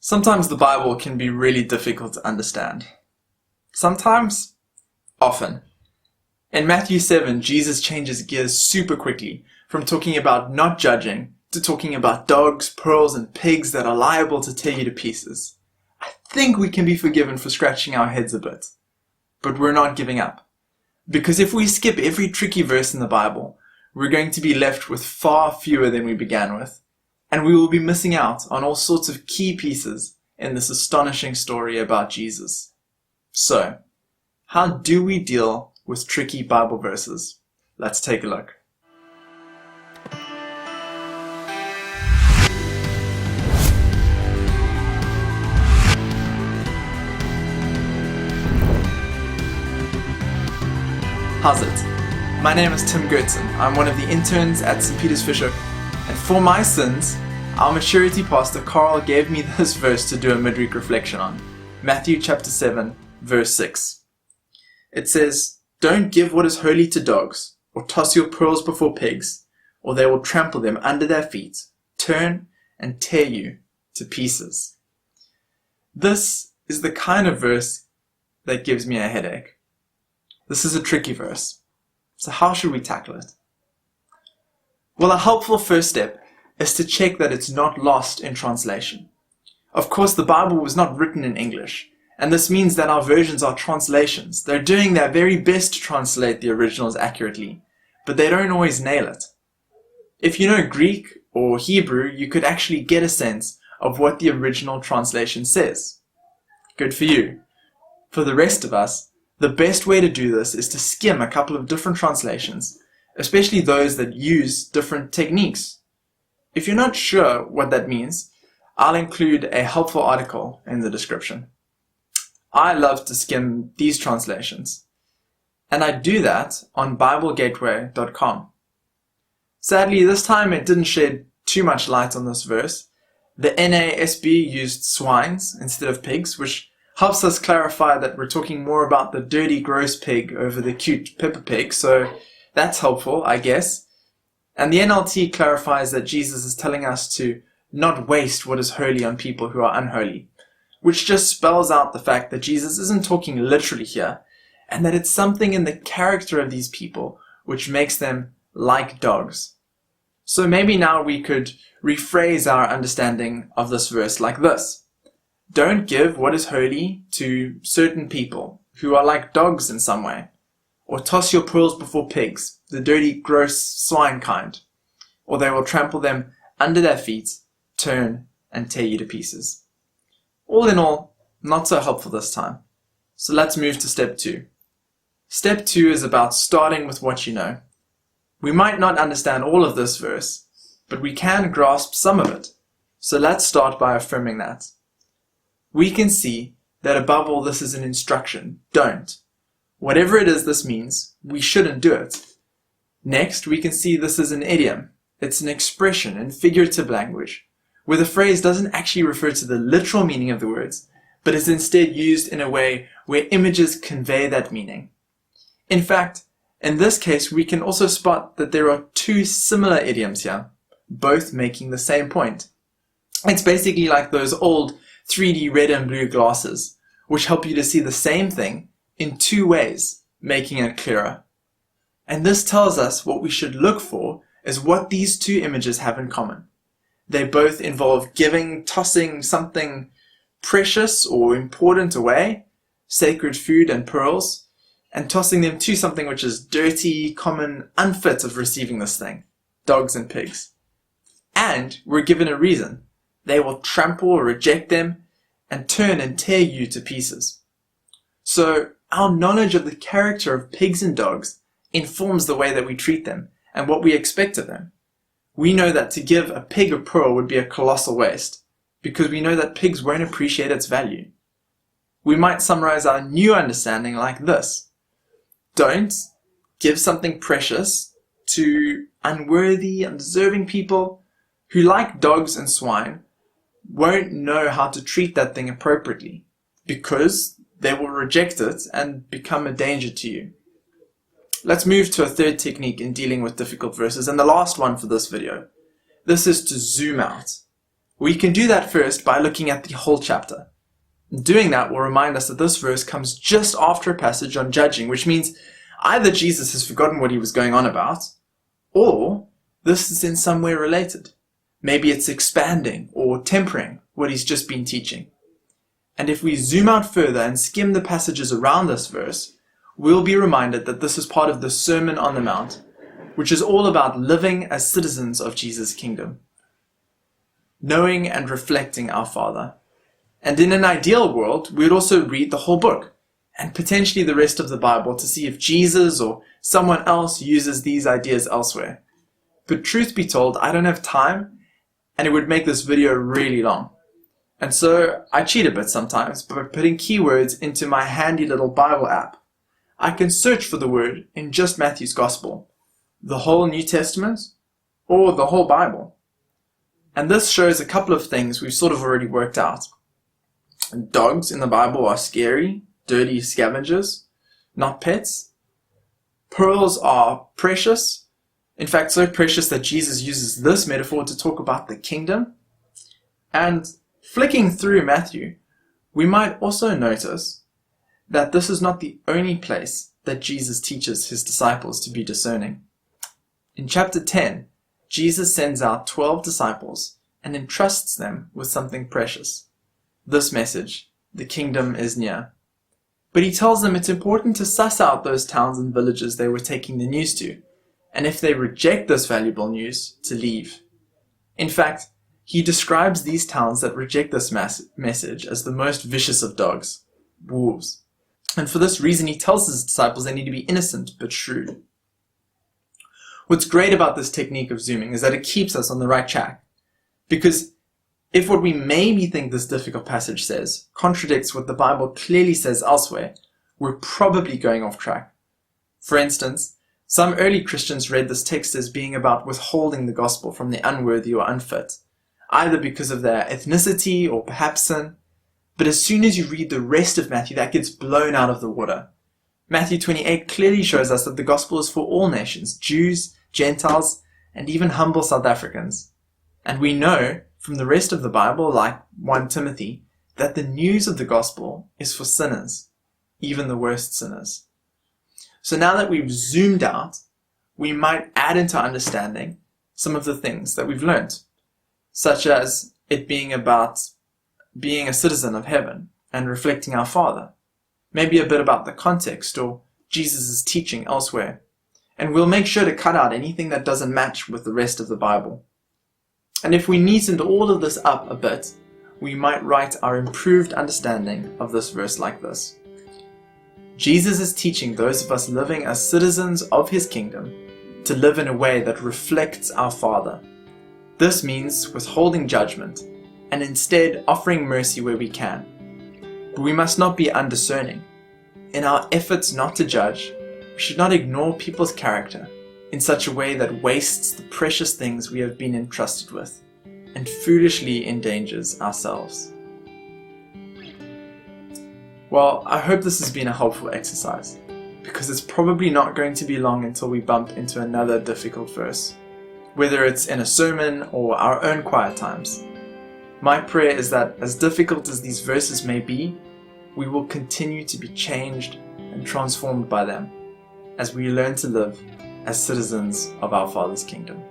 Sometimes the Bible can be really difficult to understand. Sometimes, often. In Matthew 7, Jesus changes gears super quickly from talking about not judging to talking about dogs, pearls, and pigs that are liable to tear you to pieces. I think we can be forgiven for scratching our heads a bit. But we're not giving up. Because if we skip every tricky verse in the Bible, we're going to be left with far fewer than we began with. And we will be missing out on all sorts of key pieces in this astonishing story about Jesus. So, how do we deal with tricky Bible verses? Let's take a look. How's it? My name is Tim Gertzen. I'm one of the interns at St. Peter's Fishhook, and for my sins, our maturity pastor Carl gave me this verse to do a midweek reflection on. Matthew chapter 7, verse 6. It says, "Don't give what is holy to dogs, or toss your pearls before pigs, or they will trample them under their feet, turn and tear you to pieces." This is the kind of verse that gives me a headache. This is a tricky verse. So how should we tackle it? Well, a helpful first step is to check that it's not lost in translation. Of course, the Bible was not written in English, and this means that our versions are translations. They're doing their very best to translate the originals accurately, but they don't always nail it. If you know Greek or Hebrew, you could actually get a sense of what the original translation says. Good for you. For the rest of us, the best way to do this is to skim a couple of different translations, especially those that use different techniques. If you're not sure what that means, I'll include a helpful article in the description. I love to skim these translations, and I do that on BibleGateway.com. Sadly, this time it didn't shed too much light on this verse. The NASB used swines instead of pigs, which helps us clarify that we're talking more about the dirty, gross pig over the cute Peppa Pig, so that's helpful, I guess. And the NLT clarifies that Jesus is telling us to not waste what is holy on people who are unholy, which just spells out the fact that Jesus isn't talking literally here, and that it's something in the character of these people which makes them like dogs. So maybe now we could rephrase our understanding of this verse like this. Don't give what is holy to certain people who are like dogs in some way, or toss your pearls before pigs, the dirty, gross swine kind, or they will trample them under their feet, turn and tear you to pieces. All in all, not so helpful this time. So let's move to step 2. Step 2 is about starting with what you know. We might not understand all of this verse, but we can grasp some of it. So let's start by affirming that. We can see that above all this is an instruction. Don't. Whatever it is this means, we shouldn't do it. Next, we can see this is an idiom. It's an expression in figurative language, where the phrase doesn't actually refer to the literal meaning of the words, but is instead used in a way where images convey that meaning. In fact, in this case, we can also spot that there are 2 similar idioms here, both making the same point. It's basically like those old 3D red and blue glasses, which help you to see the same thing in 2 ways, making it clearer. And this tells us what we should look for is what these 2 images have in common. They both involve tossing something precious or important away, sacred food and pearls, and tossing them to something which is dirty, common, unfit of receiving this thing, dogs and pigs. And we're given a reason. They will trample or reject them and turn and tear you to pieces. So our knowledge of the character of pigs and dogs informs the way that we treat them and what we expect of them. We know that to give a pig a pearl would be a colossal waste, because we know that pigs won't appreciate its value. We might summarize our new understanding like this. Don't give something precious to unworthy, undeserving people who, like dogs and swine, won't know how to treat that thing appropriately, because they will reject it and become a danger to you. Let's move to a third technique in dealing with difficult verses, and the last one for this video. This is to zoom out. We can do that first by looking at the whole chapter. Doing that will remind us that this verse comes just after a passage on judging, which means either Jesus has forgotten what he was going on about, or this is in some way related. Maybe it's expanding or tempering what he's just been teaching. And if we zoom out further and skim the passages around this verse, we'll be reminded that this is part of the Sermon on the Mount, which is all about living as citizens of Jesus' kingdom, knowing and reflecting our Father. And in an ideal world, we would also read the whole book and potentially the rest of the Bible to see if Jesus or someone else uses these ideas elsewhere. But truth be told, I don't have time, and it would make this video really long. And so I cheat a bit sometimes by putting keywords into my handy little Bible app. I can search for the word in just Matthew's Gospel, the whole New Testament, or the whole Bible. And this shows a couple of things we've sort of already worked out. Dogs in the Bible are scary, dirty scavengers, not pets. Pearls are precious. In fact, so precious that Jesus uses this metaphor to talk about the kingdom. And flicking through Matthew, we might also notice that this is not the only place that Jesus teaches his disciples to be discerning. In chapter 10, Jesus sends out 12 disciples and entrusts them with something precious. This message, the kingdom is near. But he tells them it's important to suss out those towns and villages they were taking the news to, and if they reject this valuable news, to leave. In fact, he describes these towns that reject this message as the most vicious of dogs, wolves. And for this reason, he tells his disciples they need to be innocent but shrewd. What's great about this technique of zooming is that it keeps us on the right track. Because if what we maybe think this difficult passage says contradicts what the Bible clearly says elsewhere, we're probably going off track. For instance, some early Christians read this text as being about withholding the gospel from the unworthy or unfit, either because of their ethnicity or perhaps sin. But as soon as you read the rest of Matthew, that gets blown out of the water. Matthew 28 clearly shows us that the gospel is for all nations, Jews, Gentiles, and even humble South Africans. And we know from the rest of the Bible, like 1 Timothy, that the news of the gospel is for sinners, even the worst sinners. So now that we've zoomed out, we might add into understanding some of the things that we've learned, such as it being about being a citizen of heaven and reflecting our Father, maybe a bit about the context or Jesus' teaching elsewhere, and we'll make sure to cut out anything that doesn't match with the rest of the Bible. And if we neatened all of this up a bit, we might write our improved understanding of this verse like this. Jesus is teaching those of us living as citizens of his kingdom to live in a way that reflects our Father. This means withholding judgment and instead offering mercy where we can. But we must not be undiscerning. In our efforts not to judge, we should not ignore people's character in such a way that wastes the precious things we have been entrusted with and foolishly endangers ourselves. Well, I hope this has been a helpful exercise, because it's probably not going to be long until we bump into another difficult verse, whether it's in a sermon or our own quiet times. My prayer is that as difficult as these verses may be, we will continue to be changed and transformed by them as we learn to live as citizens of our Father's kingdom.